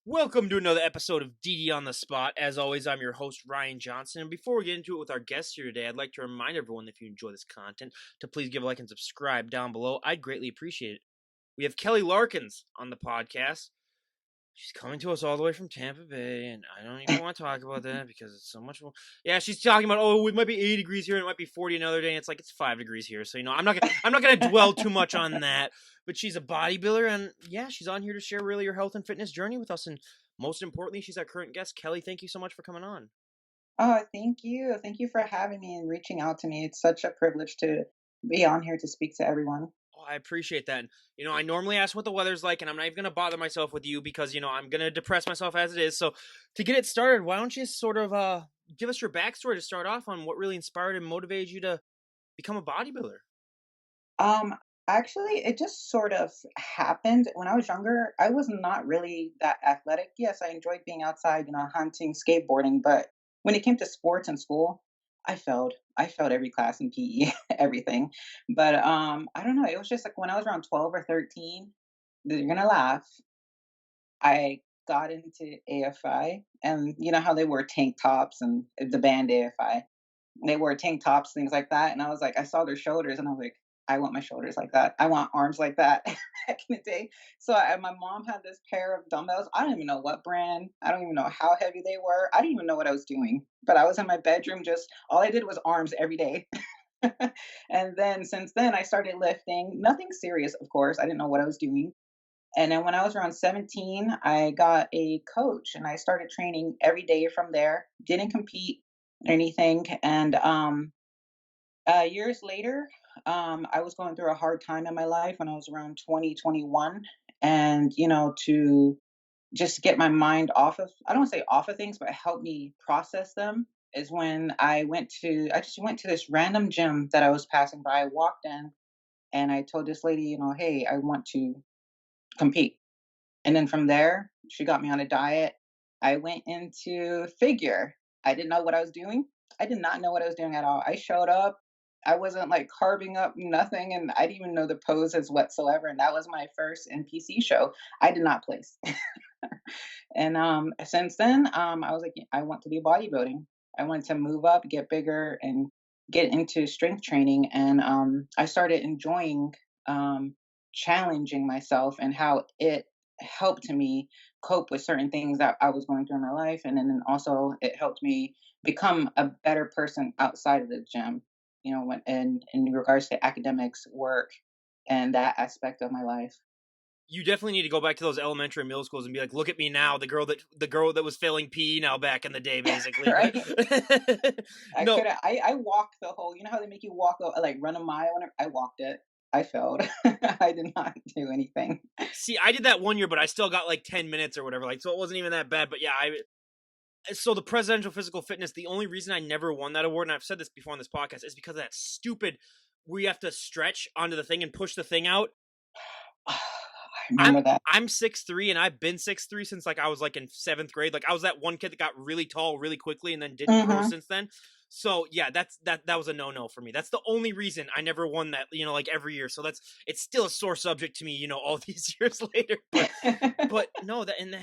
Welcome to another episode of DD on the Spot. As always, I'm your host, Ryan Johnson. And before we get into it with our guests here today, I'd like to remind everyone that if you enjoy this content, to please give a like and subscribe down below. I'd greatly appreciate it. We have Kelli Larkins on the podcast. She's coming to us all the way from Tampa Bay, and I don't even want to talk about that because it's so much more. Yeah, she's talking about, oh, it might be 80 degrees here, and it might be 40 another day, and it's like it's 5 degrees here. So I'm not gonna dwell too much on that. But she's a bodybuilder, and yeah, she's on here to share really her health and fitness journey with us. And most importantly, she's our current guest. Kelli, thank you so much for coming on. Oh, thank you. Thank you for having me and reaching out to me. It's such a privilege to be on here to speak to everyone. Oh, I appreciate that. And, I normally ask what the weather's like, and I'm not even going to bother myself with you because, I'm going to depress myself as it is. So, to get it started, why don't you sort of give us your backstory to start off on what really inspired and motivated you to become a bodybuilder? Um, Actually, it just sort of happened when I was younger. I was not really that athletic. Yes, I enjoyed being outside, hunting, skateboarding, but when it came to sports in school, I failed. I failed every class in PE, everything. But I don't know. It was just like when I was around 12 or 13, you're gonna laugh. I got into AFI, and you know how they wear tank tops and the band AFI. They wore tank tops, things like that, and I was like, I saw their shoulders, and I was like, I want my shoulders like that. I want arms like that back in the day. So my mom had this pair of dumbbells. I don't even know what brand. I don't even know how heavy they were. I didn't even know what I was doing. But I was in my bedroom, just all I did was arms every day. And then since then, I started lifting. Nothing serious, of course. I didn't know what I was doing. And then when I was around 17, I got a coach and I started training every day from there. Didn't compete or anything. And years later, I was going through a hard time in my life when I was around 20, 21. And, to just get my mind off of, I don't want to say off of things, but help me process them is when I just went to this random gym that I was passing by. I walked in and I told this lady, hey, I want to compete. And then from there, she got me on a diet. I went into figure. I didn't know what I was doing. I did not know what I was doing at all. I showed up. I wasn't like carving up nothing, and I didn't even know the poses whatsoever. And that was my first NPC show. I did not place. And since then, I was like, I want to be bodybuilding. I want to move up, get bigger, and get into strength training. And I started enjoying challenging myself and how it helped me cope with certain things that I was going through in my life. And then also it helped me become a better person outside of the gym, when in regards to academics, work, and that aspect of my life. You definitely need to go back to those elementary and middle schools and be like, look at me now, the girl that was failing PE now back in the day, basically. But Right? I no, could I walked the whole, you know how they make you walk like run a mile, and I walked it. I failed. I did not do anything. see, I did that one year, but I still got like 10 minutes or whatever, like so it wasn't even that bad. But yeah, so the presidential physical fitness, the only reason I never won that award, and I've said this before on this podcast, is because of that stupid where you have to stretch onto the thing and push the thing out. I I'm remember that. I'm 6'3", and I've been 6'3" since like I was like in seventh grade. Like I was that one kid that got really tall really quickly and then didn't grow Mhm. since then. So yeah, that was a no for me. That's the only reason I never won that. Like every year. So it's still a sore subject to me. All these years later. But no, and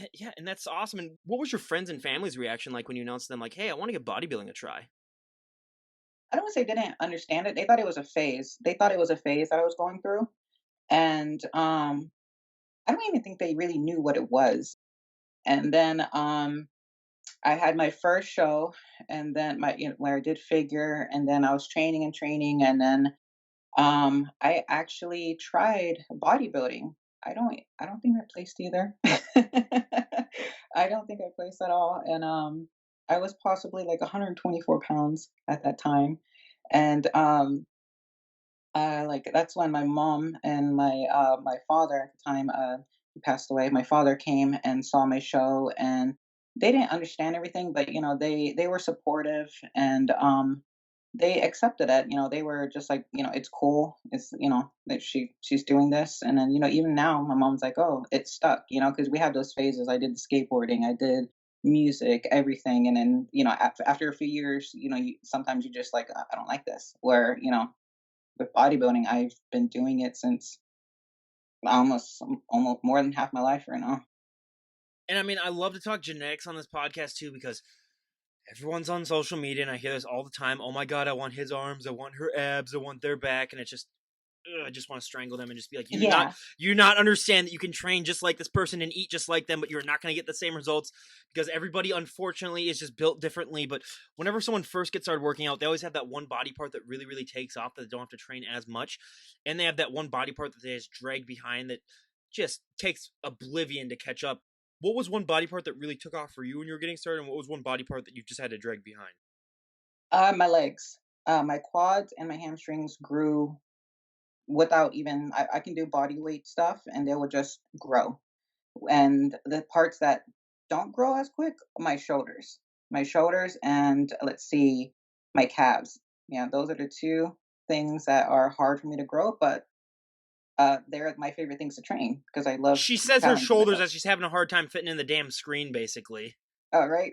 that's awesome. And what was your friends and family's reaction like when you announced to them like, hey, I want to give bodybuilding a try? I don't wanna say they didn't understand it. They thought it was a phase. They thought it was a phase that I was going through, and, I don't even think they really knew what it was. And then, I had my first show, and then where I did figure, and then I was training and training, and then I actually tried bodybuilding. I don't think I placed either. I don't think I placed at all. And I was possibly like 124 pounds at that time. And like that's when my mom and my father at the time, he passed away. My father came and saw my show, and they didn't understand everything, but they were supportive, and they accepted it. They were just like, it's cool. It's, that she's doing this. And then, even now my mom's like, oh, it's stuck, because we have those phases. I did the skateboarding, I did music, everything. And then, after a few years, sometimes you just like, I don't like this. Where, with bodybuilding, I've been doing it since almost more than half my life right now. And I mean, I love to talk genetics on this podcast too because everyone's on social media, and I hear this all the time. Oh my god, I want his arms, I want her abs, I want their back, and it's just I just want to strangle them and just be like, Yeah. you not understand that you can train just like this person and eat just like them, but you're not going to get the same results because everybody, unfortunately, is just built differently. But whenever someone first gets started working out, they always have that one body part that really, really takes off that they don't have to train as much, and they have that one body part that they just drag behind that just takes oblivion to catch up. What was one body part that really took off for you when you were getting started, and what was one body part that you just had to drag behind? My legs, my quads and my hamstrings grew without even I can do body weight stuff and they will just grow. And the parts that don't grow as quick, my shoulders, and let's see, my calves. Yeah, those are the two things that are hard for me to grow, but they're my favorite things to train because I love She says her challenging shoulders myself. as she's having a hard time fitting in the damn screen, basically. Oh, right.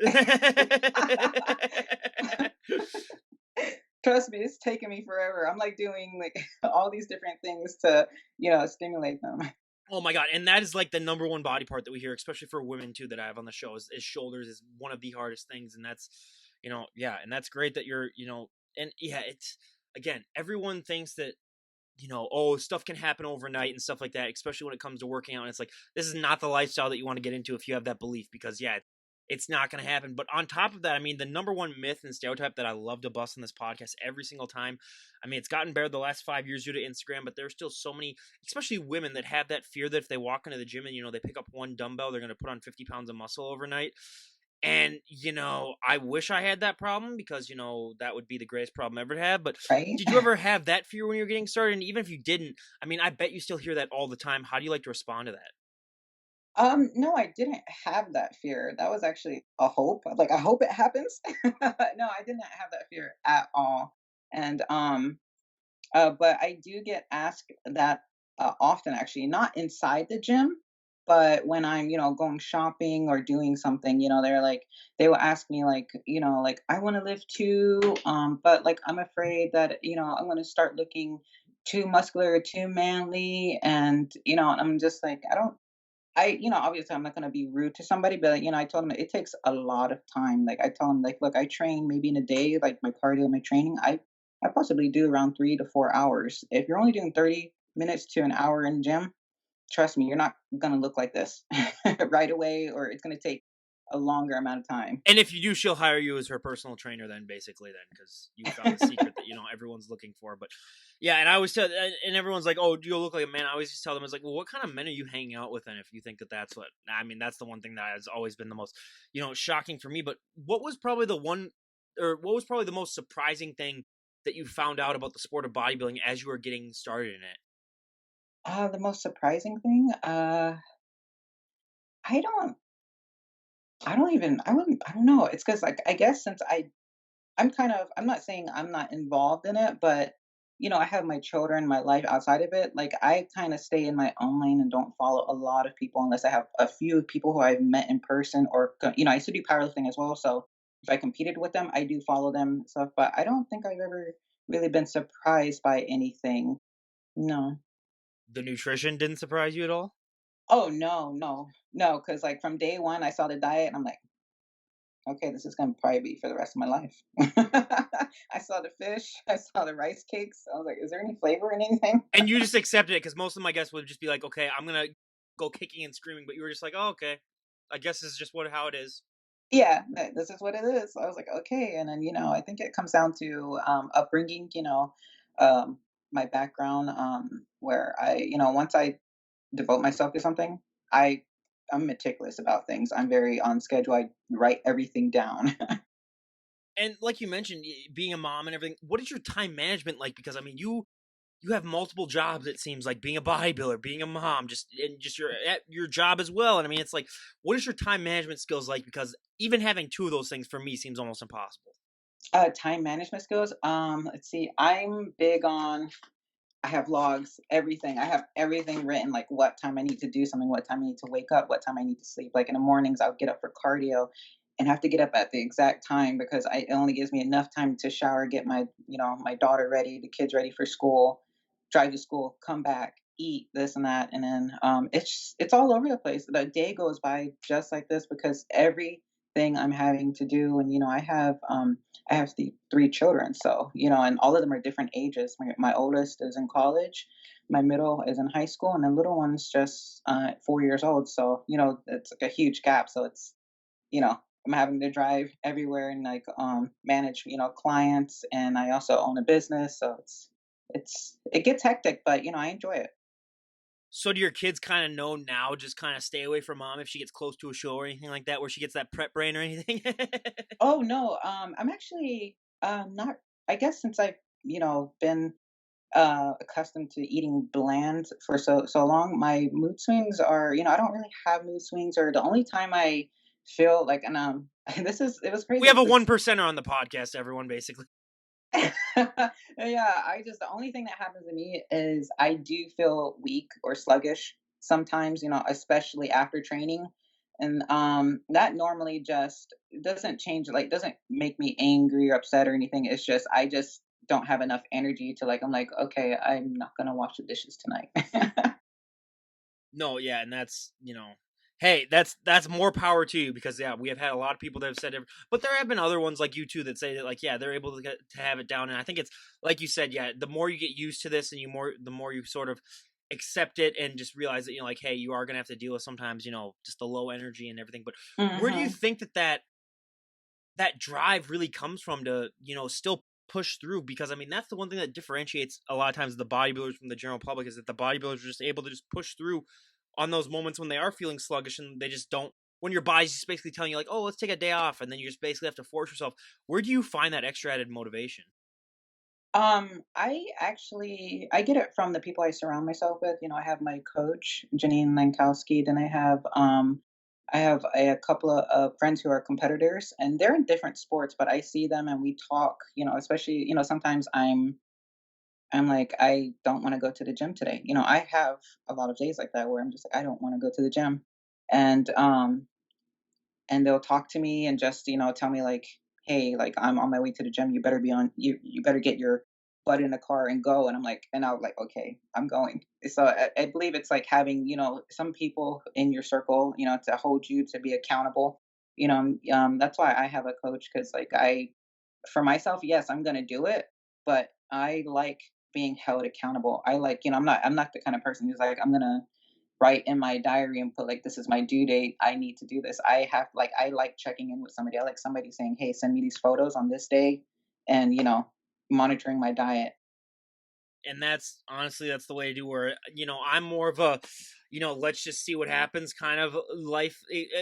Trust me, it's taken me forever. I'm like doing like all these different things to, stimulate them. Oh my god, and that is like the number one body part that we hear, especially for women too, that I have on the show is shoulders is one of the hardest things, and that's yeah, and that's great that you're and yeah, it's again, everyone thinks that oh, stuff can happen overnight and stuff like that, especially when it comes to working out. And it's like, this is not the lifestyle that you want to get into if you have that belief, because, yeah, it's not going to happen. But on top of that, I mean, the number one myth and stereotype that I love to bust on this podcast every single time, I mean, it's gotten better the last 5 years due to Instagram, but there's still so many, especially women, that have that fear that if they walk into the gym and, they pick up one dumbbell, they're going to put on 50 pounds of muscle overnight. And, I wish I had that problem because, that would be the greatest problem ever to have. But Right. did you ever have that fear when you were getting started? And even if you didn't, I mean, I bet you still hear that all the time. How do you like to respond to that? No, I didn't have that fear. That was actually a hope. Like, I hope it happens. No, I didn't have that fear at all. And but I do get asked that often, actually, not inside the gym, but when I'm, going shopping or doing something, they will ask me, like, like, I want to lift too, but like, I'm afraid that, I'm going to start looking too muscular, too manly. And, I'm just like, obviously I'm not going to be rude to somebody, but, I told them it takes a lot of time. Like, I tell them, like, look, I train maybe in a day, like my cardio, my training, I possibly do around 3 to 4 hours. If you're only doing 30 minutes to an hour in gym, trust me, you're not going to look like this right away, or it's going to take a longer amount of time. And if you do, she'll hire you as her personal trainer then, basically, then, because you found the secret that, everyone's looking for. But yeah, and I always tell, and everyone's like, oh, do you look like a man? I always just tell them, it's like, well, what kind of men are you hanging out with then if you think that that's what, I mean, that's the one thing that has always been the most, shocking for me. But what was probably what was probably the most surprising thing that you found out about the sport of bodybuilding as you were getting started in it? The most surprising thing, I don't, I don't even, I don't know. It's because, like, I guess since I'm not saying I'm not involved in it, but I have my children, my life outside of it. Like, I kind of stay in my own lane and don't follow a lot of people unless I have a few people who I've met in person, or I used to do powerlifting as well. So if I competed with them, I do follow them and stuff. But I don't think I've ever really been surprised by anything. No. The nutrition didn't surprise you at all? Oh, no, no, no. Because, like, from day one, I saw the diet and I'm like, okay, this is gonna probably be for the rest of my life. I saw the fish, I saw the rice cakes. I was like, is there any flavor in anything? And you just accepted it because most of my guests would just be like, okay, I'm going to go kicking and screaming. But you were just like, oh, okay. I guess this is just how it is. Yeah, this is what it is. I was like, okay. And then, I think it comes down to upbringing, um, my background, where once I devote myself to something, I I'm meticulous about things. I'm very on schedule. I write everything down. And like you mentioned, being a mom and everything, what is your time management like? Because I mean, you have multiple jobs. It seems like being a bodybuilder, being a mom, just and just your job as well. And I mean, it's like, what is your time management skills like? Because even having two of those things for me seems almost impossible. Time management skills. Let's see. I'm big on I have logs, everything. I have everything written, like what time I need to do something, what time I need to wake up, what time I need to sleep. Like in the mornings, I'll get up for cardio and have to get up at the exact time because it only gives me enough time to shower, get my daughter ready, the kids ready for school, drive to school, come back, eat this and that, and then it's all over the place. The day goes by just like this because everything I'm having to do, and I have the three children, so and all of them are different ages. My oldest is in college, my middle is in high school, and the little one's just 4 years old. So it's like a huge gap. So I'm having to drive everywhere and like manage clients, and I also own a business, so it gets hectic, but I enjoy it. So do your kids kind of know now, just kind of stay away from mom if she gets close to a show or anything like that, where she gets that prep brain or anything? Oh no, I'm actually not. I guess since I've been accustomed to eating bland for so long, my mood swings are I don't really have mood swings, or the only time I feel like, and it was We crazy. have a It's one this. percenter on the podcast, everyone, basically. Yeah, the only thing that happens to me is I do feel weak or sluggish sometimes, especially after training. And that normally just doesn't change, like doesn't make me angry or upset or anything. It's just I just don't have enough energy to, like, I'm like, okay, I'm not gonna wash the dishes tonight. No, yeah, and hey, that's more power to you because yeah, we have had a lot of people that have said, but there have been other ones like you too that say that like yeah, they're able to have it down, and I think it's like you said, yeah, the more you get used to this, and the more you sort of accept it and just realize that like hey, you are gonna have to deal with sometimes just the low energy and everything. But where do you Hmm. think that drive really comes from to still push through? Because I mean that's the one thing that differentiates a lot of times the bodybuilders from the general public is that the bodybuilders are just able to just push through on those moments when they are feeling sluggish and they just don't, when your body's just basically telling you like, oh, let's take a day off, and then you just basically have to force yourself. Where do you find that extra added motivation? I get it from the people I surround myself with. I have my coach, Janine Lankowski. Then I have a couple of friends who are competitors, and they're in different sports, but I see them and we talk. Especially sometimes I'm like, I don't want to go to the gym today. I have a lot of days like that where I'm just like, I don't want to go to the gym, and they'll talk to me and just tell me like, hey, like, I'm on my way to the gym, you better get your butt in the car and go. And I'll like, okay, I'm going. So I believe it's like having some people in your circle to hold you, to be accountable. That's why I have a coach, because like, for myself, yes, I'm going to do it, but I like being held accountable. I like, I'm not the kind of person who's like, I'm going to write in my diary and put like, this is my due date, I need to do this. I like checking in with somebody. I like somebody saying, hey, send me these photos on this day, and monitoring my diet. And that's honestly that's the way to do where I'm more of a let's just see what happens kind of life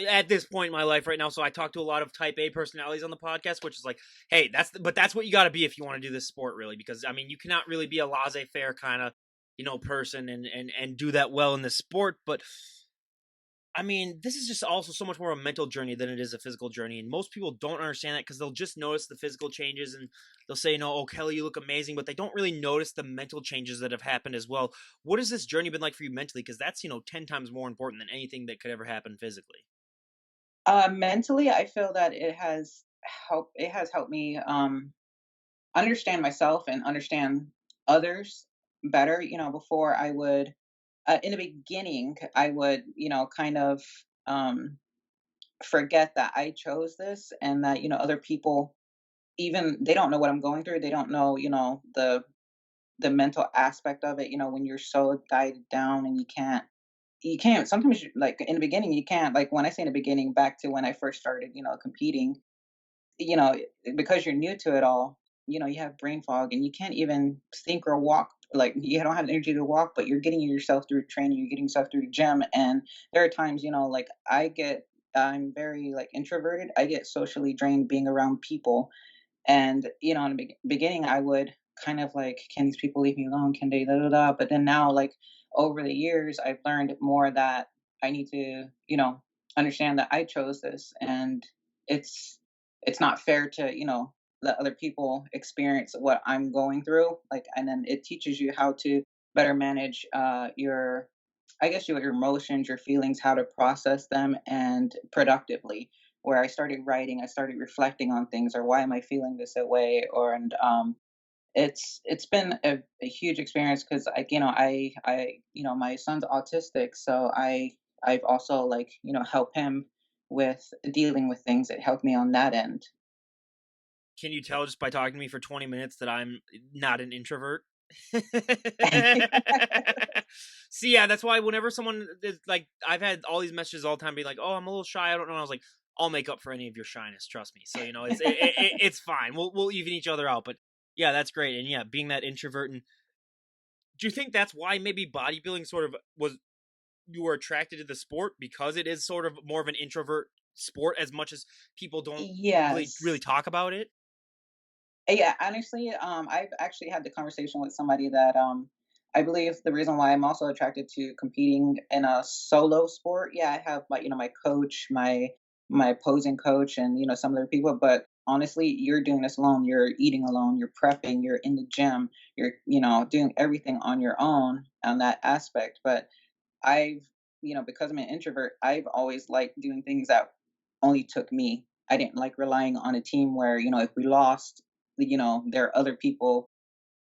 at this point in my life right now. So I talk to a lot of type A personalities on the podcast, which is like, hey, but that's what you got to be if you want to do this sport, really, because I mean you cannot really be a laissez-faire kind of person and do that well in this sport. But I mean, this is just also so much more a mental journey than it is a physical journey. And most people don't understand that because they'll just notice the physical changes and they'll say, no, oh, Kelly, you look amazing. But they don't really notice the mental changes that have happened as well. What has this journey been like for you mentally? Because that's, 10 times more important than anything that could ever happen physically. Mentally, I feel that it has helped me understand myself and understand others better. Before I would, in the beginning, I would kind of um forget that I chose this, and that other people, even they don't know what I'm going through. They don't know the mental aspect of it. When you're so dieted down, and you can't sometimes, like in the beginning, you can't, like, when I say in the beginning, back to when I first started competing, you know, because you're new to it all, you have brain fog and you can't even think or walk. Like, you don't have the energy to walk, but you're getting yourself through training, you're getting yourself through the gym. And there are times, like, I'm very like introverted. I get socially drained being around people. And, in the beginning, I would kind of like, can these people leave me alone? Can they, da, da, da? But then now, like, over the years, I've learned more that I need to, understand that I chose this, and it's it's not fair to, let other people experience what I'm going through. Like, and then it teaches you how to better manage I guess, your emotions, your feelings, how to process them and productively. Where I started writing, I started reflecting on things, or why am I feeling this way, or and It's been a huge experience because my son's autistic, so I've also like helped him with dealing with things. It helped me on that end. Can you tell just by talking to me for 20 minutes that I'm not an introvert? See, yeah, that's why whenever someone is like, I've had all these messages all the time being like, "Oh, I'm a little shy. I don't know." And I was like, "I'll make up for any of your shyness. Trust me." So it's fine. We'll even each other out. But yeah, that's great. And yeah, being that introvert. And do you think that's why maybe bodybuilding sort of was you were attracted to the sport because it is sort of more of an introvert sport as much as people don't really Yes. talk about it? Yeah, honestly, I've actually had the conversation with somebody that I believe the reason why I'm also attracted to competing in a solo sport. Yeah, I have my coach, my posing coach, and some other people. But honestly, you're doing this alone. You're eating alone. You're prepping. You're in the gym. You're doing everything on your own on that aspect. But because I'm an introvert, I've always liked doing things that only took me. I didn't like relying on a team where, if we lost, there are other people,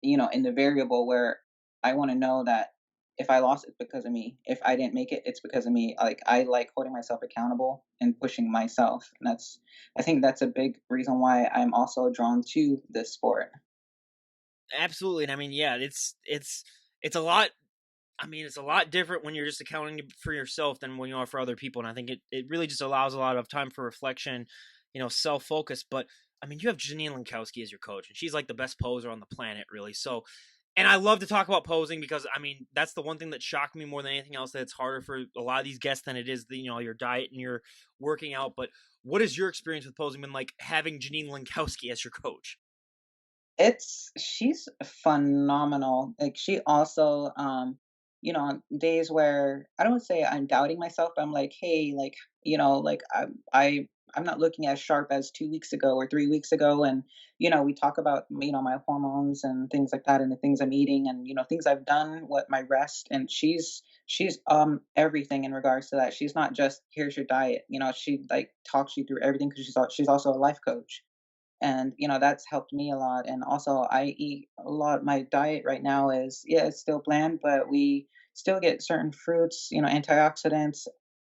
in the variable where I want to know that if I lost, it's because of me. If I didn't make it, it's because of me. Like I like holding myself accountable and pushing myself. And I think that's a big reason why I'm also drawn to this sport. Absolutely. And I mean, yeah, it's a lot. I mean, it's a lot different when you're just accounting for yourself than when you are for other people. And I think it really just allows a lot of time for reflection, self focus. But I mean, you have Janine Lankowski as your coach, and she's like the best poser on the planet, really. So, and I love to talk about posing because I mean, that's the one thing that shocked me more than anything else. That it's harder for a lot of these guests than it is your diet and your working out. But what is your experience with posing been like having Janine Lankowski as your coach? She's phenomenal. Like she also, on days where I don't say I'm doubting myself, but I'm like, hey, like, like I'm not looking as sharp as 2 weeks ago or 3 weeks ago. And, we talk about, my hormones and things like that and the things I'm eating and, things I've done, what my rest. And she's everything in regards to that. She's not just here's your diet, she like talks you through everything because she's also a life coach, and that's helped me a lot. And also I eat a lot. My diet right now is, yeah, it's still bland, but we still get certain fruits, antioxidants,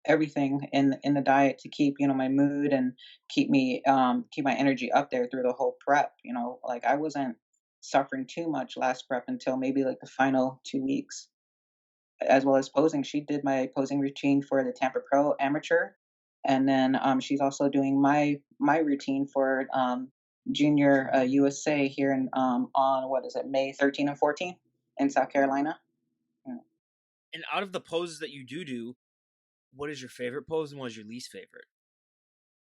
everything in the diet to keep my mood and keep my energy up there through the whole prep. Like I wasn't suffering too much last prep until maybe like the final 2 weeks. As well as posing, she did my posing routine for the Tampa Pro Amateur, and then, she's also doing my routine for, Junior, USA here on what is it, May 13 and 14 in South Carolina. Yeah. And out of the poses that you do, what is your favorite pose and what is your least favorite?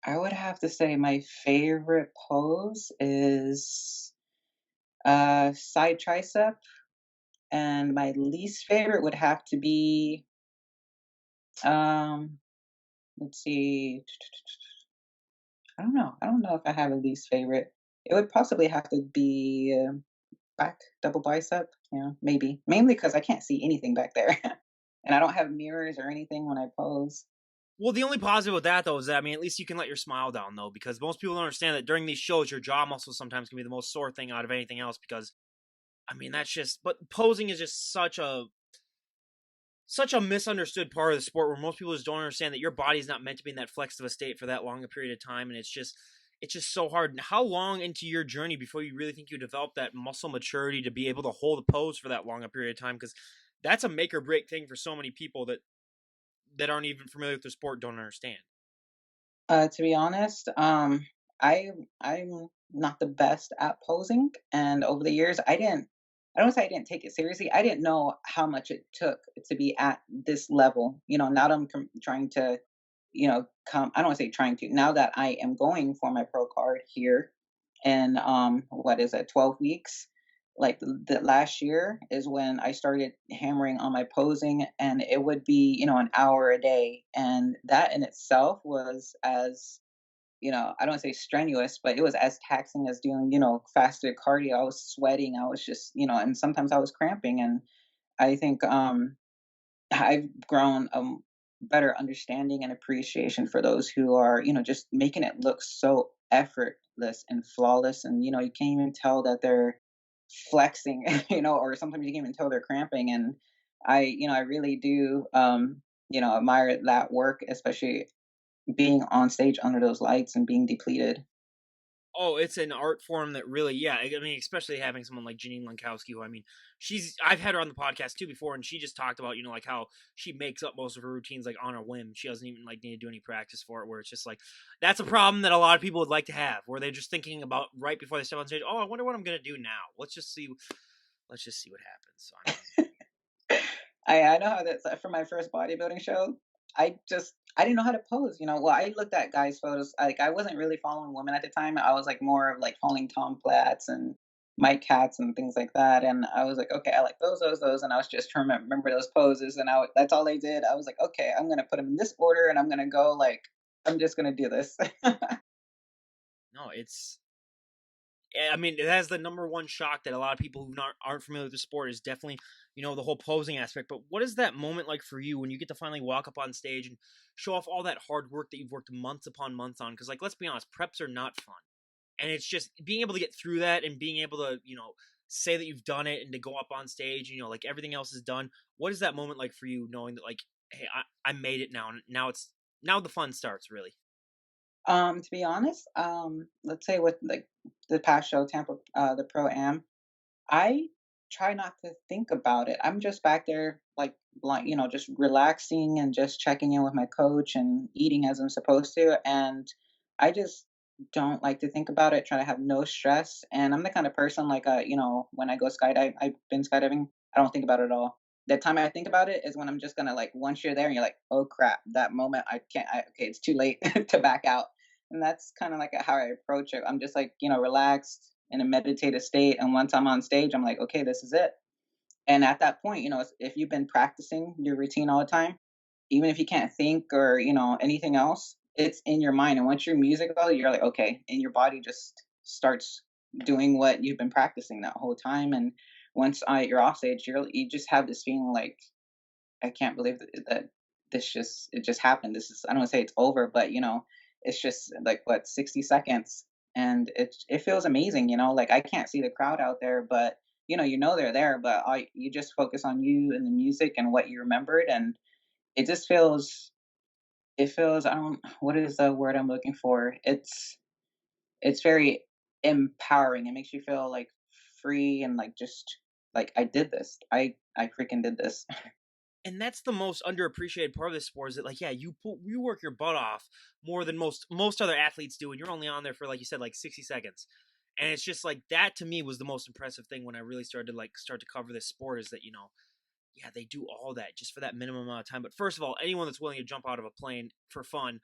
I would have to say my favorite pose is, side tricep, and my least favorite would have to be, um, let's see. I don't know. I don't know if I have a least favorite. It would possibly have to be back double bicep. Yeah, maybe. Mainly because I can't see anything back there, and I don't have mirrors or anything when I pose. Well, the only positive with that though is that I mean, at least you can let your smile down though, because most people don't understand that during these shows, your jaw muscles sometimes can be the most sore thing out of anything else. Because I mean, that's just. But posing is just such a misunderstood part of the sport where most people just don't understand that your body's not meant to be in that flexible state for that long a period of time, and it's just so hard. And how long into your journey before you really think you develop that muscle maturity to be able to hold a pose for that long a period of time? Because that's a make or break thing for so many people that aren't even familiar with the sport don't understand. To be honest, I'm not the best at posing, and over the years, I don't say I didn't take it seriously. I didn't know how much it took to be at this level. Now that I'm trying to, come. I don't want to say trying to. Now that I am going for my pro card here, in what is it, 12 weeks. Like the last year is when I started hammering on my posing, and it would be an hour a day, and that in itself was as I don't say strenuous, but it was as taxing as doing faster cardio. I was sweating. I was just and sometimes I was cramping, and I think I've grown a better understanding and appreciation for those who are, just making it look so effortless and flawless. And, you can't even tell that they're flexing, or sometimes you can even tell they're cramping. And I really do, admire that work, especially being on stage under those lights and being depleted. Oh, it's an art form that really, yeah. I mean, especially having someone like Janine Lankowski, who, I mean, I've had her on the podcast too before, and she just talked about, like how she makes up most of her routines like on a whim. She doesn't even like need to do any practice for it. Where it's just like that's a problem that a lot of people would like to have, where they're just thinking about right before they step on stage. Oh, I wonder what I'm gonna do now. Let's just see what happens. So I mean, I know how that's for my first bodybuilding show. I didn't know how to pose. Well, I looked at guys' photos. Like I wasn't really following women at the time. I was like more of like following Tom Platz and Mike Katz and things like that. And I was like, okay, I like those, and I was just trying to remember those poses. And that's all they did. I was like, okay, I'm gonna put them in this order, and I'm gonna go like I'm just gonna do this. no, it's I mean, it has the number one shock that a lot of people who aren't familiar with the sport is definitely, the whole posing aspect. But what is that moment like for you when you get to finally walk up on stage and show off all that hard work that you've worked months upon months on? Because, like, let's be honest, preps are not fun. And it's just being able to get through that and being able to, say that you've done it and to go up on stage, like everything else is done. What is that moment like for you knowing that, like, hey, I made it now. And now the fun starts, really. To be honest, let's say with like the past show, Tampa, the Pro Am, I try not to think about it. I'm just back there, just relaxing and just checking in with my coach and eating as I'm supposed to. And I just don't like to think about it, try to have no stress. And I'm the kind of person like, when I go skydive, I've been skydiving, I don't think about it at all. The time I think about it is when I'm just gonna like, once you're there and you're like, oh crap, that moment I can't, okay, it's too late to back out. And that's kind of like how I approach it. I'm just like, relaxed in a meditative state. And once I'm on stage, I'm like, okay, this is it. And at that point, if you've been practicing your routine all the time, even if you can't think or, anything else, it's in your mind. And once your music goes, you're like, okay. And your body just starts doing what you've been practicing that whole time. And once you're off stage, you just have this feeling like, I can't believe that it just happened. This is, I don't want to say it's over, but it's just like what, 60 seconds, and it feels amazing. Like I can't see the crowd out there, but they're there, but you just focus on you and the music and what you remembered, and it just feels, I don't, what is the word I'm looking for? It's very empowering. It makes you feel like free and like just like I did this. I freaking did this. And that's the most underappreciated part of this sport is that, like, yeah, you work your butt off more than most other athletes do, and you're only on there for, like you said, like 60 seconds. And it's just like that to me was the most impressive thing when I really started to start to cover this sport is that, yeah, they do all that just for that minimum amount of time. But first of all, anyone that's willing to jump out of a plane for fun,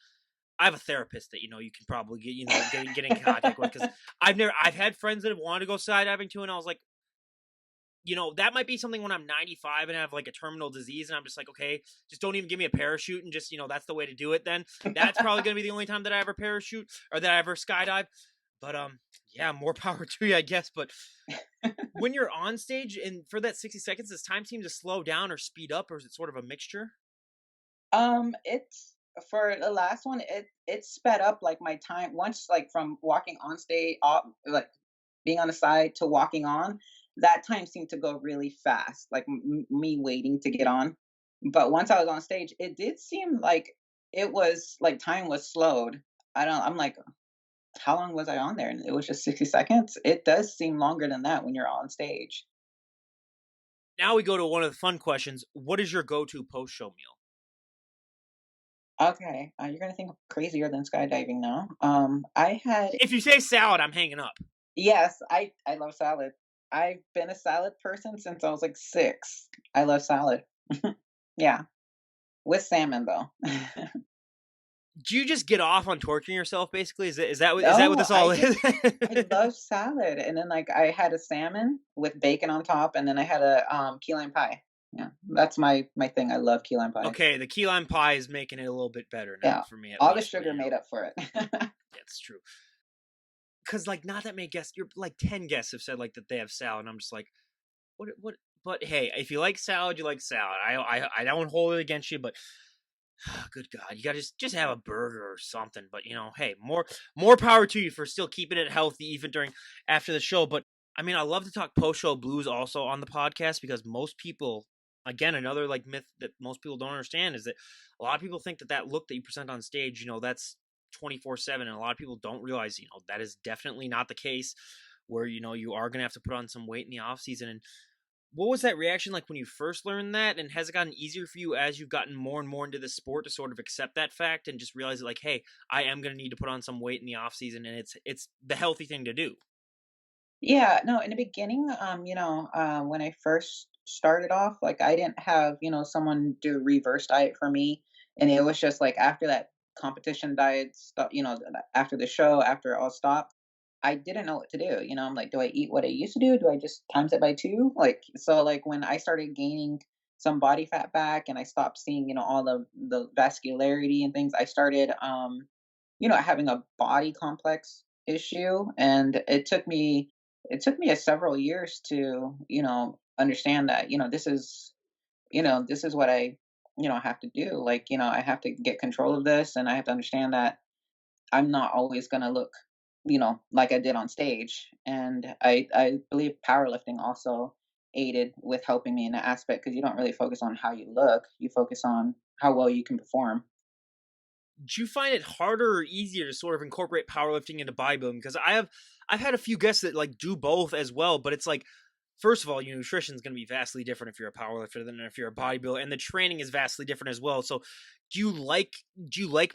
I have a therapist that you can probably get in contact with, because I've had friends that have wanted to go skydiving too, and I was like, that might be something when I'm 95 and have like a terminal disease, and I'm just like, okay, just don't even give me a parachute, and just that's the way to do it. Then that's probably gonna be the only time that I ever parachute or that I ever skydive. But yeah, more power to you, I guess. But when you're on stage and for that 60 seconds, does time seem to slow down or speed up, or is it sort of a mixture? It's for the last one, it sped up like my time once, like from walking on stage, off, like being on the side to walking on. That time seemed to go really fast, like me waiting to get on. But once I was on stage, it did seem like it was like time was slowed. I don't. I'm like, how long was I on there? And it was just 60 seconds. It does seem longer than that when you're on stage. Now we go to one of the fun questions. What is your go-to post-show meal? Okay, you're gonna think crazier than skydiving now. I had If you say salad, I'm hanging up. Yes, I love salad. I've been a salad person since I was like 6. I love salad. Yeah, with salmon though. Do you just get off on torturing yourself? Basically, is that what No, this all is? I love salad, and then like I had a salmon with bacon on top, and then I had a key lime pie. Yeah, that's my thing. I love key lime pie. Okay, the key lime pie is making it a little bit better now Yeah, for me, at all the least. But sugar made up for it. that's true. Because like not that many guests, you're like 10 guests have said like that they have salad, and I'm just like, what? But hey, if you like salad, you like salad. I don't hold it against you, but good God, you gotta just have a burger or something. But hey, more power to you for still keeping it healthy even during after the show. But I mean, I love to talk post-show blues also on the podcast because most people, again, another like myth that most people don't understand is that a lot of people think that that look that you present on stage, that's 24/7, and a lot of people don't realize, that is definitely not the case. Where you are gonna have to put on some weight in the off season. And what was that reaction like when you first learned that? And has it gotten easier for you as you've gotten more and more into the sport to sort of accept that fact and just realize that, like, hey, I am gonna need to put on some weight in the off season, and it's the healthy thing to do. Yeah, no, in the beginning, when I first started off, like I didn't have, someone do a reverse diet for me. And it was just like after that competition diet stuff, after the show, after it all stopped, I didn't know what to do. I'm like, do I eat what I used to do? Do I just times it by two? Like, so like when I started gaining some body fat back and I stopped seeing, all the vascularity and things, I started having a body complex issue. And it took me a several years to, understand that, this is what I, have to do. Like, I have to get control of this and I have to understand that I'm not always going to look, like I did on stage. And I believe powerlifting also aided with helping me in that aspect because you don't really focus on how you look, you focus on how well you can perform. Do you find it harder or easier to sort of incorporate powerlifting into bodybuilding? Because I've had a few guests that like do both as well, but it's like, first of all, nutrition is going to be vastly different if you're a powerlifter than if you're a bodybuilder, and the training is vastly different as well. So, do you like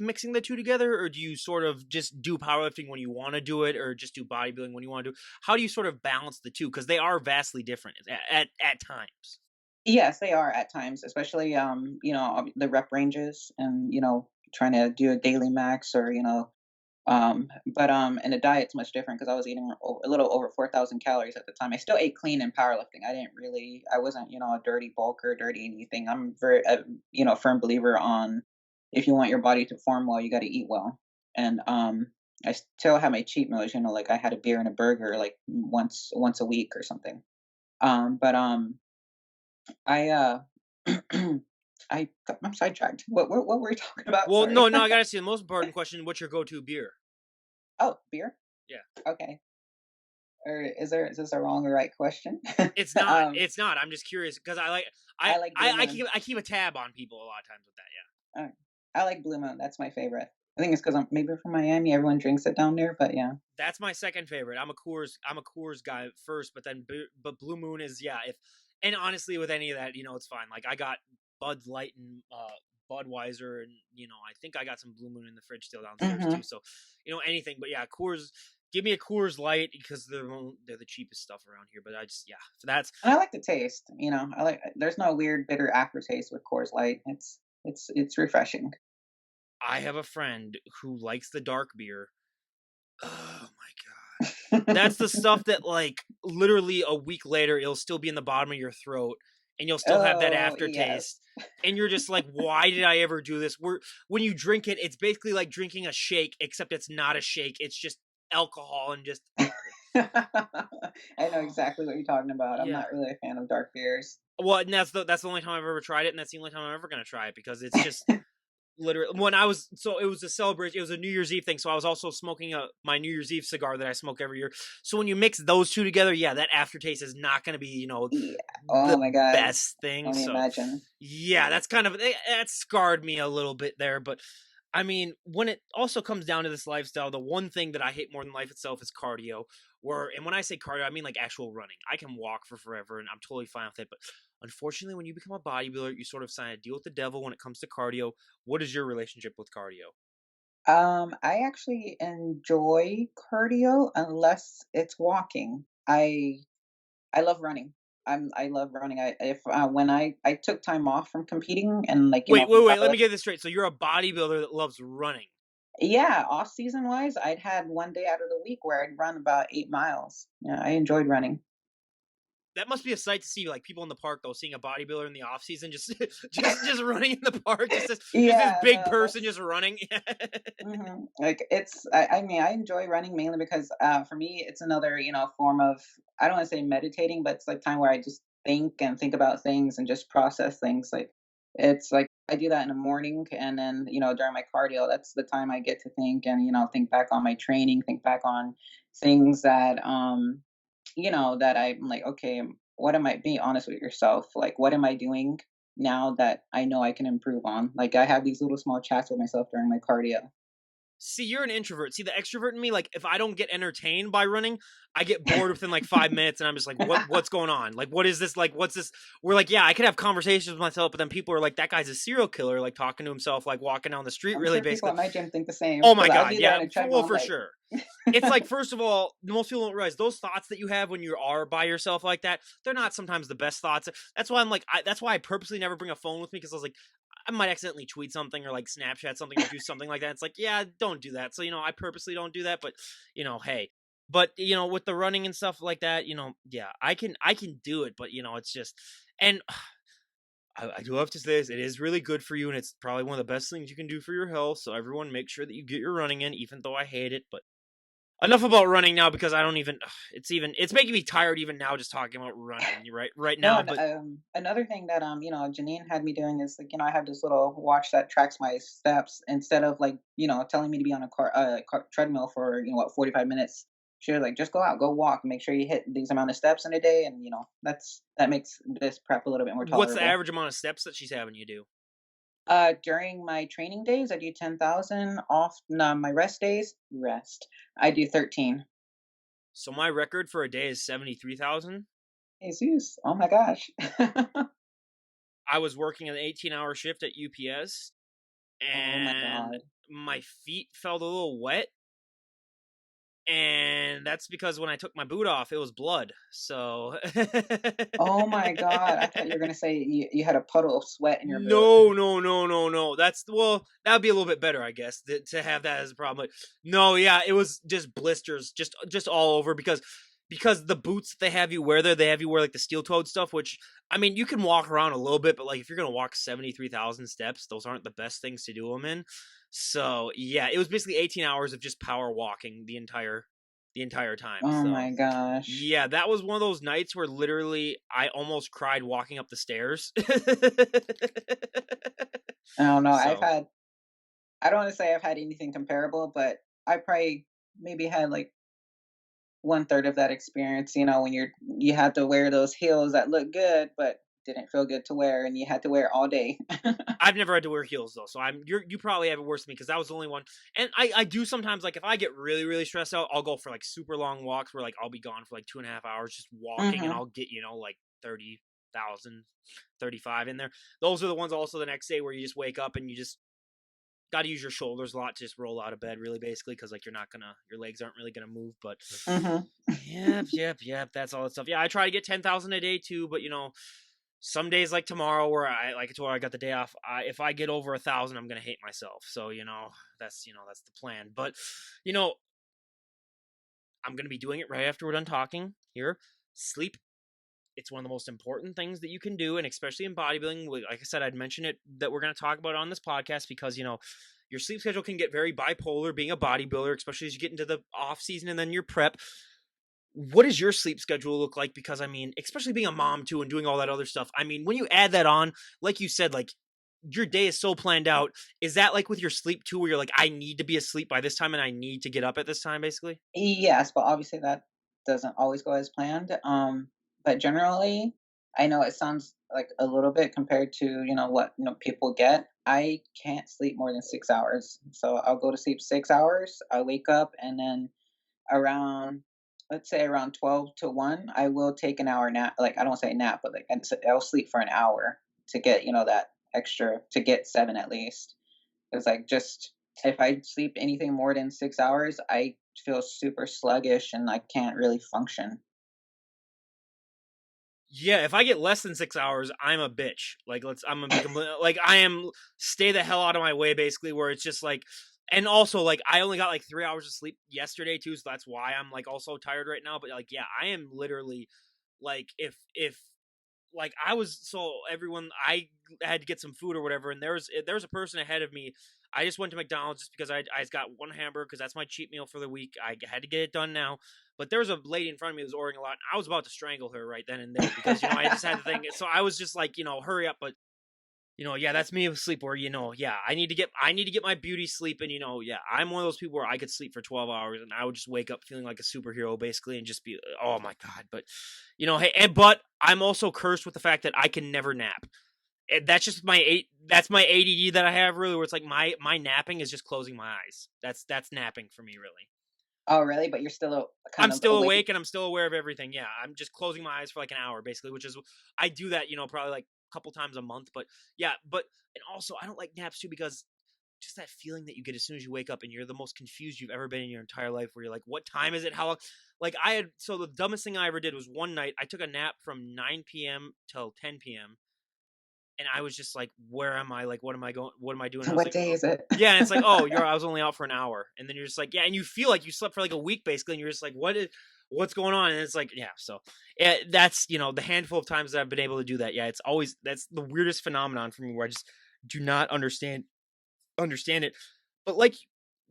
mixing the two together, or do you sort of just do powerlifting when you want to do it, or just do bodybuilding when you want to do? How do you sort of balance the two? Because they are vastly different at times. Yes, they are at times, especially the rep ranges and trying to do a daily max or and the diet's much different because I was eating a little over 4,000 calories at the time. I still ate clean in powerlifting. I wasn't a dirty bulker, dirty anything. I'm very firm believer on if you want your body to perform well, you got to eat well. And I still have my cheat meals. Like I had a beer and a burger like once a week or something. But I I'm sidetracked. What were we talking about? Well, no, Sorry. no, I gotta see the most important question: what's your go-to beer? Oh, beer. Yeah. Okay. Or is this a wrong or right question? It's not. um, It's not. I'm just curious because I like I, I like Blue I I Moon. keep I keep a tab on people a lot of times with that. Uh, I like Blue Moon. That's my favorite. I think it's because I'm maybe from Miami. Everyone drinks it down there, but yeah. That's my second favorite. I'm a Coors guy first, but then but Blue Moon is, yeah. If and honestly, with any of that, it's fine. Like I got Bud Light and Budweiser, and I think I got some Blue Moon in the fridge still downstairs too. Hmm. So anything, but yeah, Coors. Give me a Coors Light because they're the cheapest stuff around here. But I just, yeah. So that's And I like the taste. I like. There's no weird bitter aftertaste with Coors Light. It's refreshing. I have a friend who likes the dark beer. Oh my god. That's the stuff that, like, literally a week later, it'll still be in the bottom of your throat, and you'll still have that Oh aftertaste, yes. and you're just like, "Why did I ever do this?" When you drink it, it's basically like drinking a shake, except it's not a shake, it's just alcohol and just I know exactly what you're talking about. I'm yeah. not really a fan of dark beers. Well, and that's the only time I've ever tried it, and that's the only time I'm ever gonna try it because it's just literally when I was so it was a celebration. It was a New Year's Eve thing, so I was also smoking my New Year's Eve cigar that I smoke every year. So when you mix those two together, yeah, that aftertaste is not going to be Yeah. the Oh my god. best thing. Only So imagine. yeah, that's kind of that scarred me a little bit there. But I mean, when it also comes down to this lifestyle, the one thing that I hate more than life itself is cardio. And when I say cardio, I mean like actual running. I can walk for forever, and I'm totally fine with it. But unfortunately, when you become a bodybuilder, you sort of sign a deal with the devil when it comes to cardio. What is your relationship with cardio? I actually enjoy cardio unless it's walking. I love running. I love running. I if when I took time off from competing and like Wait, from wait, wait. Let me powerlifting. get this straight. So you're a bodybuilder that loves running. Yeah, off season wise, I'd had one day out of the week where I'd run about 8 miles. Yeah, I enjoyed running. That must be a sight to see, like people in the park though, seeing a bodybuilder in the off season, just just running in the park, just this Yeah, big no, person that's just running. Like I mean, I enjoy running mainly because for me, it's another, form of, I don't want to say meditating, but it's like time where I just think and think about things and just process things. Like it's like I do that in the morning and then, during my cardio, that's the time I get to think and, think back on my training, think back on things that, that I'm like, okay, what am I being honest with yourself? Like, what am I doing now that I know I can improve on? Like, I have these little small chats with myself during my cardio. See, you're an introvert. See, the extrovert in me, like, if I don't get entertained by running, I get bored within like 5 minutes, and I'm just like, what's going on? Like, what is this? Like, what's this? We're like, yeah, I could have conversations with myself, but then people are like, that guy's a serial killer, like talking to himself, like walking down the street, I'm really, sure people basically. at my gym think the same Oh my because I'll god, be there yeah, on a treadmill. I'm for like, sure. It's like, first of all, most people don't realize those thoughts that you have when you are by yourself like that, they're not sometimes the best thoughts. That's why I'm like, that's why I purposely never bring a phone with me, because I was like, I might accidentally tweet something or like Snapchat something or do something like that. It's like, yeah, don't do that. So, I purposely don't do that, but hey. But with the running and stuff like that, yeah, I can do it, but it's just, and I do have to say this, it is really good for you, and it's probably one of the best things you can do for your health. So everyone, make sure that you get your running in, even though I hate it. But enough about running now, because I don't even. It's making me tired even now just talking about running right no, now. and But another thing that Janine had me doing is like, I have this little watch that tracks my steps instead of like, telling me to be on a treadmill for, 45 minutes. She was like, just go out, go walk, make sure you hit these amount of steps in a day, and that makes this prep a little bit more what's the tolerable. average amount of steps that she's having you do? During my training days, I do 10,000. Off no, my rest days, I do 13. So my record for a day is 73,000. Jesus, oh my gosh. I was working an 18-hour shift at UPS, Oh my and god. my feet felt a little wet, and that's because when I took my boot off, it was blood. So Oh my god. I thought you were gonna say you had a puddle of sweat in your boot. no, no, no, no, no. That's, well, that'd be a little bit better, I guess, to have that as a problem. But no, yeah, it was just blisters, just all over, because the boots that they have you wear like the steel-toed stuff, which, I mean, you can walk around a little bit, but like if you're gonna walk 73,000 steps, those aren't the best things to do them in. So yeah, it was basically 18 hours of just power walking the entire time. Oh So my gosh. yeah, that was one of those nights where literally I almost cried walking up the stairs. I don't know. So, I don't want to say I've had anything comparable, but I probably maybe had like one third of that experience, when you had to wear those heels that look good but didn't feel good to wear and you had to wear all day. I've never had to wear heels though, so you probably have it worse than me, because that was the only one. And I do sometimes, like if I get really really stressed out, I'll go for like super long walks where like I'll be gone for like 2.5 hours just walking, and Mhm. I'll get like 30,000, 35 in there. Those are the ones also the next day where you just wake up and you just got to use your shoulders a lot to just roll out of bed, really, basically, because like your legs aren't really gonna move. But Mhm. yep, that's all that stuff. Yeah, I try to get 10,000 a day too, but some days like tomorrow, where I got the day off, if I get over 1,000, I'm gonna hate myself. So that's the plan. But you know I'm gonna be doing it right after we're done talking here. Sleep, it's one of the most important things that you can do, and especially in bodybuilding. Like I said, I'd mention it that we're going to talk about it on this podcast, because your sleep schedule can get very bipolar being a bodybuilder, especially as you get into the off season and then your prep. What does your sleep schedule look like? Because I mean, especially being a mom too and doing all that other stuff, I mean, when you add that on, like you said, like your day is so planned out. Is that like with your sleep too, where you're like, I need to be asleep by this time and I need to get up at this time, basically? Yes, but obviously that doesn't always go as planned. But generally, I know it sounds like a little bit compared to, what, people get. I can't sleep more than 6 hours. So I'll go to sleep 6 hours, I wake up, and then around, let's say around 12 to 1, I will take an hour nap. Like, I don't say nap, but like, I'll sleep for an hour to get, that extra, to get 7 at least. It's like, just if I sleep anything more than 6 hours, I feel super sluggish and I can't really function. Yeah, if I get less than 6 hours, I'm a bitch. Like, I'm gonna be like, I am, stay the hell out of my way, basically. Where it's just like, and also like, I only got like 3 hours of sleep yesterday too, so that's why I'm like also tired right now. But like, yeah, I am literally like, if like I was, so everyone, I had to get some food or whatever, and there's a person ahead of me. I just went to McDonald's just because I just got one hamburger because that's my cheat meal for the week. I had to get it done now. But there was a lady in front of me who was ordering a lot, and I was about to strangle her right then and there, because I just had the thing. So I was just like, hurry up. But Yeah, that's me with sleep where, yeah, I need to get my beauty sleep. And, yeah, I'm one of those people where I could sleep for 12 hours and I would just wake up feeling like a superhero basically and just be, oh my God. But, hey, but I'm also cursed with the fact that I can never nap. And that's my ADD that I have really, where it's like my napping is just closing my eyes. That's napping for me really. Oh, really? But you're still I'm kind of still awake. awake and I'm still aware of everything. Yeah, I'm just closing my eyes for like an hour basically, which is I do that, probably like a couple times a month. But yeah, and also I don't like naps too because just that feeling that you get as soon as you wake up and you're the most confused you've ever been in your entire life, where you're like, what time is it? How long? Like so the dumbest thing I ever did was one night I took a nap from 9 p.m. till 10 p.m. and I was just like, where am I? Like, what am I going? What am I doing? I was What like, day oh. is it? Yeah, and it's like, oh, I was only out for an hour, and then you're just like, yeah, and you feel like you slept for like a week basically, and you're just like, what's going on? And it's like, yeah, so yeah, that's the handful of times that I've been able to do that. Yeah, that's the weirdest phenomenon for me where I just do not understand it. But like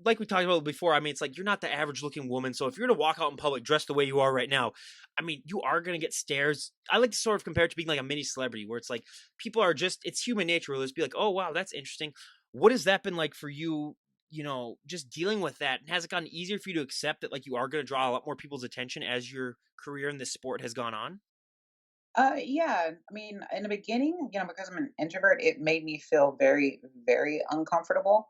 we talked about before, I mean, it's like you're not the average looking woman. So if you're gonna walk out in public dressed the way you are right now, I mean, you are gonna get stares. I like to sort of compare it to being like a mini celebrity, where it's like people are just it's human nature. Where let's be like, oh wow, that's interesting. What has that been like for you? Just dealing with that, and has it gotten easier for you to accept that like you are gonna draw a lot more people's attention as your career in this sport has gone on? Yeah. I mean, in the beginning, because I'm an introvert, it made me feel very, very uncomfortable.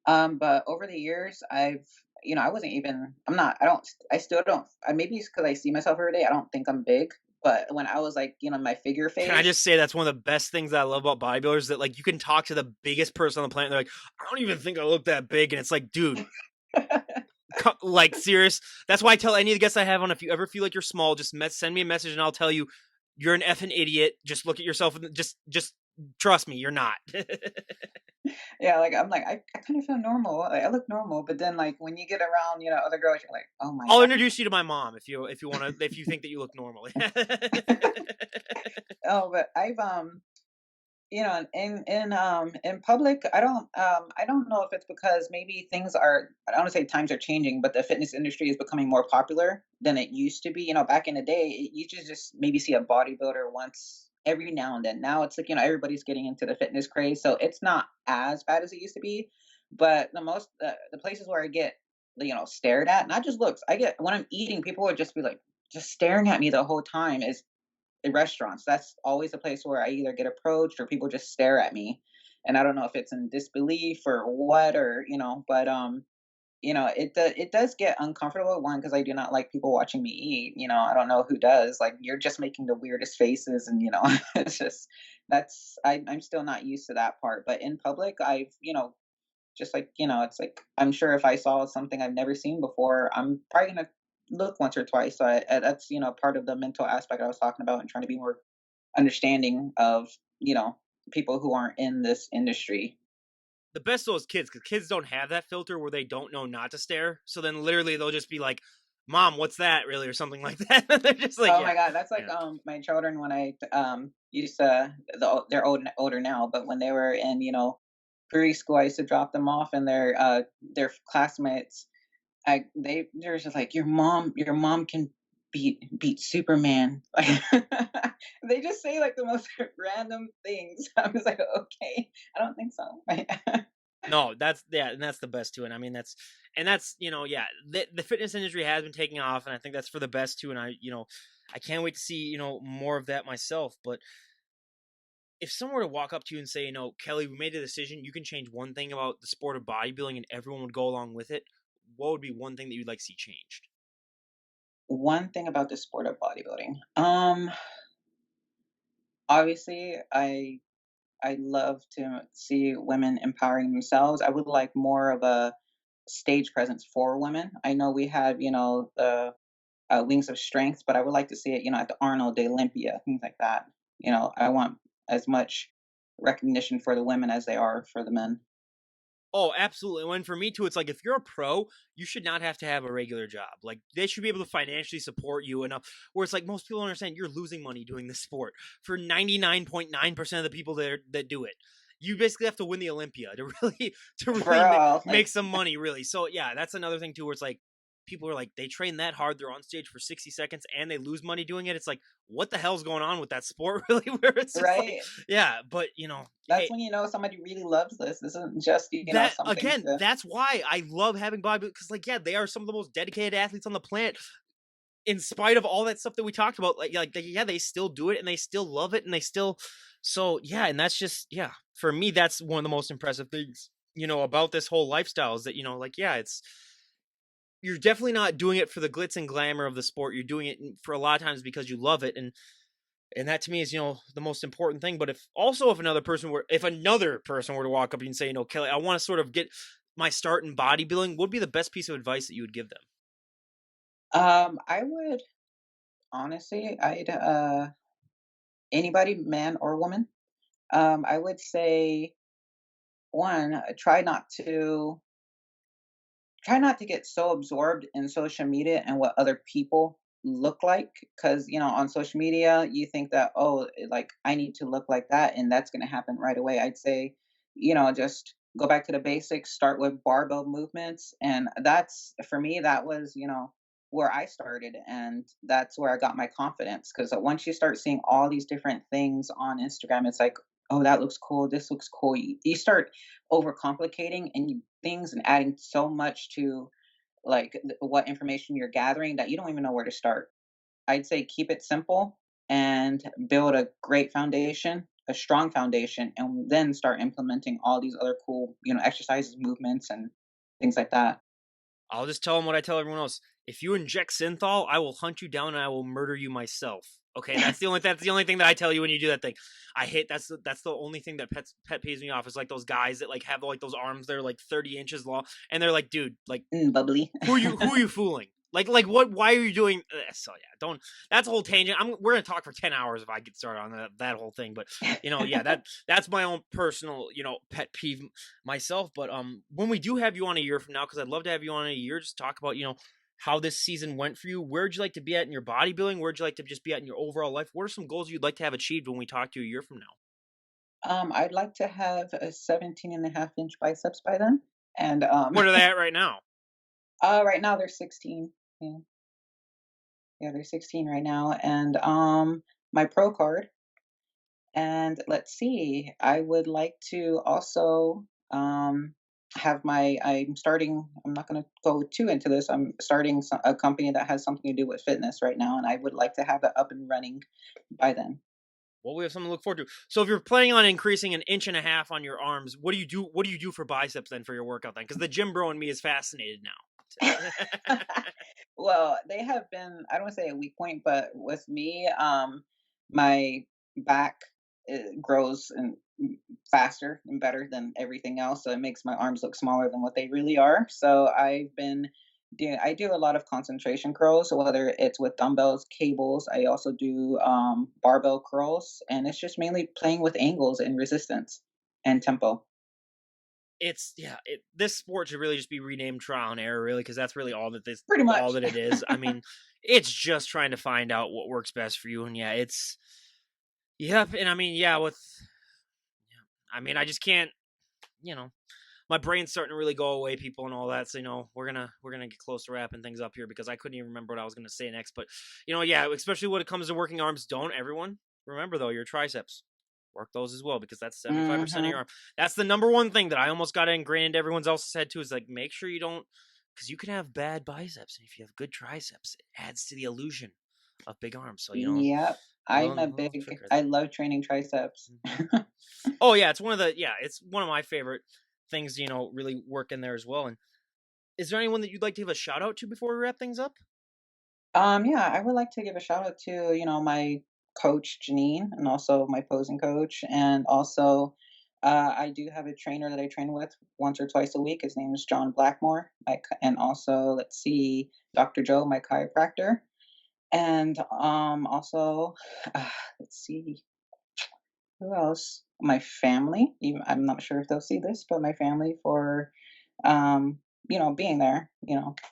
But over the years, I wasn't even, I'm not, I don't, I still don't, maybe it's because I see myself every day. I don't think I'm big. But when I was like, my figure Can I phase, just say that's one of the best things that I love about bodybuilders, that like you can talk to the biggest person on the planet. They're like, I don't even think I look that big, and it's like, dude, like serious. That's why I tell any of the guests I have on, if you ever feel like you're small, just send me a message and I'll tell you you're an effing idiot. Just look at yourself and just trust me, you're not. yeah, like I'm like, I kind of feel normal. Like, I look normal. But then like when you get around, other girls, you're like, oh my I'll God. introduce you to my mom if you want to, if you think that you look normal. Oh, but I've in public, I don't know if it's because maybe things are, I don't want to say times are changing, but the fitness industry is becoming more popular than it used to be. Back in the day, you just maybe see a bodybuilder once every now and then. Now it's like, everybody's getting into the fitness craze, so it's not as bad as it used to be. But the places where I get stared at, not just looks, I get when I'm eating, people would just be like just staring at me the whole time. Is in restaurants. That's always a place where I either get approached or people just stare at me. And I don't know if it's in disbelief or what, or but it does get uncomfortable. One, because I do not like people watching me eat. I don't know who does. Like, you're just making the weirdest faces, and it's just I'm still not used to that part. But in public, I've just like, it's like, I'm sure if I saw something I've never seen before, I'm probably gonna look once or twice. So that's part of the mental aspect I was talking about, and trying to be more understanding of people who aren't in this industry. The best though is kids, because kids don't have that filter where they don't know not to stare. So then literally they'll just be like, "Mom, what's that?" Really, or something like that. They're just like, Oh yeah, my God, that's like yeah. my children when I used to they're older now, but when they were in preschool, I used to drop them off, and their classmates, they're just like, your mom can beat Superman. Like, they just say like the most random things. I was like, okay, I don't think so. No, that's yeah, and that's the best too. And I mean that's yeah, the fitness industry has been taking off, and I think that's for the best too. And I can't wait to see more of that myself. But if someone were to walk up to you and say, Kelly, we made a decision, you can change one thing about the sport of bodybuilding, and everyone would go along with it, what would be one thing that you'd like to see changed? One thing about the sport of bodybuilding, obviously, I love to see women empowering themselves. I would like more of a stage presence for women. I know we have, the Wings of Strength, but I would like to see it, at the Arnold, the Olympia, things like that. I want as much recognition for the women as they are for the men. Oh, absolutely. When for me too, it's like if you're a pro, you should not have to have a regular job. Like they should be able to financially support you enough. Where it's like most people don't understand you're losing money doing this sport for 99.9% of the people that do it. You basically have to win the Olympia to really For to really real, make like, some money, really. So yeah, that's another thing too, where it's like people are like, they train that hard, they're on stage for 60 seconds and they lose money doing it. It's like, what the hell's going on with that sport, really? Where it's just like, Right? yeah, but That's hey, when you know somebody really loves this. This isn't just, that something again, to. that's why I love having bodybuilders, because like, yeah, they are some of the most dedicated athletes on the planet. In spite of all that stuff that we talked about, yeah, they still do it and they still love it and they still, so yeah, and that's just, yeah, for me, that's one of the most impressive things, about this whole lifestyle is that, like, yeah, it's, you're definitely not doing it for the glitz and glamour of the sport. You're doing it for a lot of times because you love it, and that to me is, the most important thing. But if another person were to walk up and say, Kelly, I want to sort of get my start in bodybuilding, what would be the best piece of advice that you would give them? I would honestly, anybody, man or woman, I would say one, try not to get so absorbed in social media and what other people look like, because on social media you think that, oh, like I need to look like that and that's going to happen right away. I'd say just go back to the basics, start with barbell movements, and that's, for me, that was where I started, and that's where I got my confidence, because once you start seeing all these different things on Instagram, it's like, oh, that looks cool, this looks cool. You start overcomplicating things and adding so much to, like, what information you're gathering, that you don't even know where to start. I'd say keep it simple and build a great foundation, a strong foundation, and then start implementing all these other cool, exercises, movements, and things like that. I'll just tell them what I tell everyone else. If you inject synthol, I will hunt you down and I will murder you myself. Okay, that's the only thing that I tell you when you do that thing. I hate that's the only thing that pet peeves me off, is like those guys that like have like those arms that are like 30 inches long and they're like, dude, like, Bubbly. who are you fooling? Like what? Why are you doing? So yeah, don't. That's a whole tangent. We're gonna talk for 10 hours if I get started on that whole thing. But yeah, that's my own personal pet peeve myself. But when we do have you on a year from now, because I'd love to have you on in a year, just talk about how this season went for you. Where'd you like to be at in your bodybuilding? Where'd you like to just be at in your overall life? What are some goals you'd like to have achieved when we talk to you a year from now? I'd like to have a 17.5-inch biceps by then. And What are they at right now? right now they're 16. Yeah. Yeah, they're 16 right now. And my pro card. And let's see, I would like to also I'm not going to go too into this. I'm starting a company that has something to do with fitness right now, and I would like to have that up and running by then. Well, we have something to look forward to. So, if you're planning on increasing an inch and a half on your arms, what do you do? What do you do for biceps then for your workout then? Because the gym bro in me is fascinated now. Well, they have been, I don't want to say a weak point, but with me, my back grows and faster and better than everything else. So it makes my arms look smaller than what they really are. So I do a lot of concentration curls, so whether it's with dumbbells, cables. I also do barbell curls, and it's just mainly playing with angles and resistance and tempo. It's yeah, this sport should really just be renamed trial and error, really, because that's really Pretty all much. that it is. I mean, it's just trying to find out what works best for you, and yeah, it's yep. And I mean, yeah, I mean, I just can't, you know, my brain's starting to really go away, people, and all that. So we're gonna get close to wrapping things up here because I couldn't even remember what I was gonna say next. But yeah, especially when it comes to working arms, don't everyone remember though your triceps. Work those as well because that's 75% of Hmm. your arm. That's the number one thing that I almost got ingrained into everyone else's head too. Is like make sure you don't, because you can have bad biceps, and if you have good triceps, it adds to the illusion of big arms. So Yep. little trick right I there. love training triceps. Mhm. Oh yeah, it's one of my favorite things. Really work in there as well. And is there anyone that you'd like to give a shout out to before we wrap things up? Yeah, I would like to give a shout out to, my coach Janine, and also my posing coach. And also I do have a trainer that I train with once or twice a week. His name is John Blackmore. And also, let's see, Dr. Joe, my chiropractor. And also, let's see, who else? My family. Even, I'm not sure if they'll see this, but my family for being there,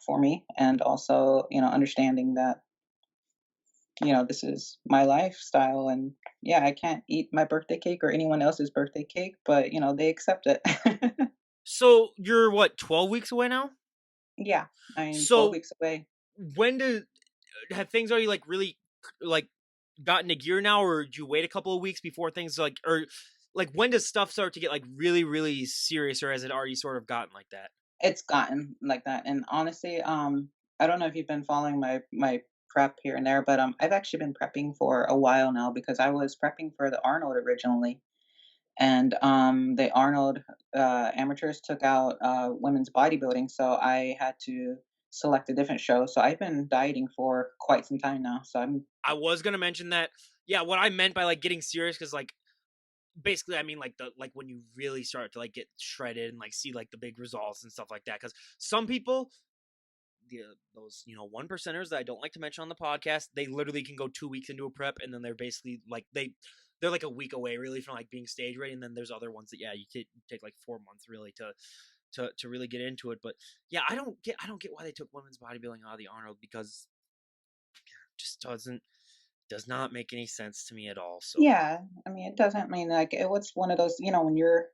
for me, and also, understanding that, this is my lifestyle, and yeah, I can't eat my birthday cake or anyone else's birthday cake, but they accept it. So you're what, 12 weeks away now? Yeah, I mean, 12 So weeks away. when do have things already like really like gotten to gear now, or do you wait a couple of weeks before things like, or like when does stuff start to get like really really serious, or has it already sort of gotten like that? It's gotten like that, and honestly, I don't know if you've been following my prep here and there, but, I've actually been prepping for a while now because I was prepping for the Arnold originally, and, the Arnold, amateurs took out, women's bodybuilding, so I had to select a different show, so I've been dieting for quite some time now, so I'm I was gonna mention that. Yeah, what I meant by like getting serious, because like basically I mean like the like when you really start to like get shredded and like see like the big results and stuff like that. Because some people, those one percenters that I don't like to mention on the podcast, they literally can go 2 weeks into a prep and then they're basically like they're like a week away really from like being stage ready. And then there's other ones that you take like 4 months really to really get into it. But yeah, I don't get why they took women's bodybuilding out of the Arnold, because it just does not make any sense to me at all. So yeah, I mean, it doesn't mean, like, it was one of those, when you're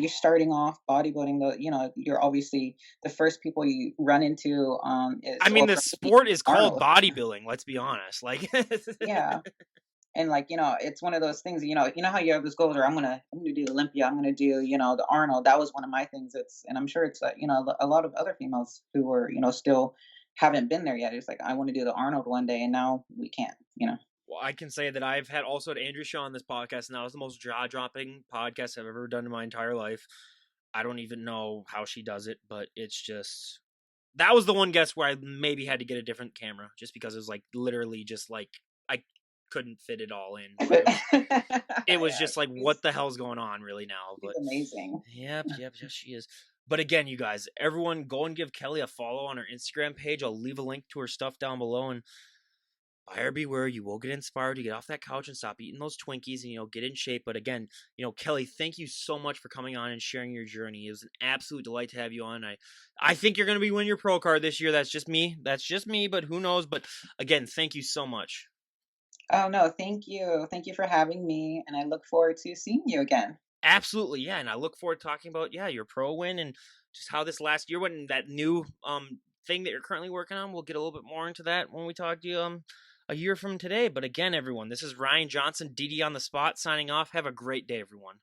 starting off bodybuilding, you're obviously the first people you run into, I is mean, or the for me, sport is called Arnold. bodybuilding. Let's be honest. Like, Yeah. And like, it's one of those things, how you have this goal, or I'm gonna do Olympia, I'm gonna do, the Arnold. That was one of my things. And I'm sure it's a lot of other females who are, still haven't been there yet. It's like I want to do the Arnold one day, and now we can't. well, I can say that I've had also had Andrew Shaw on this podcast, and that was the most jaw dropping podcast I've ever done in my entire life. I don't even know how she does it, but it's just that was the one guest where I maybe had to get a different camera just because it was like literally just like I couldn't fit it all in. But it was Yeah, just like what she's the hell's going on really now. she's But amazing. yep, yep, yes she is. But again, you guys, everyone go and give Kelly a follow on her Instagram page. I'll leave a link to her stuff down below, and buyer beware, you will get inspired to get off that couch and stop eating those Twinkies and get in shape. But again, Kelly, thank you so much for coming on and sharing your journey. It was an absolute delight to have you on. I think you're gonna be winning your pro card this year. That's just me. That's just me, but who knows? But again, thank you so much. Oh no, thank you for having me, and I look forward to seeing you again. Absolutely, yeah. And I look forward to talking about your pro win and just how this last year went and that new thing that you're currently working on. We'll get a little bit more into that when we talk to you a year from today. But again, everyone, this is Ryan Johnson, DD on the spot, signing off. Have a great day, everyone.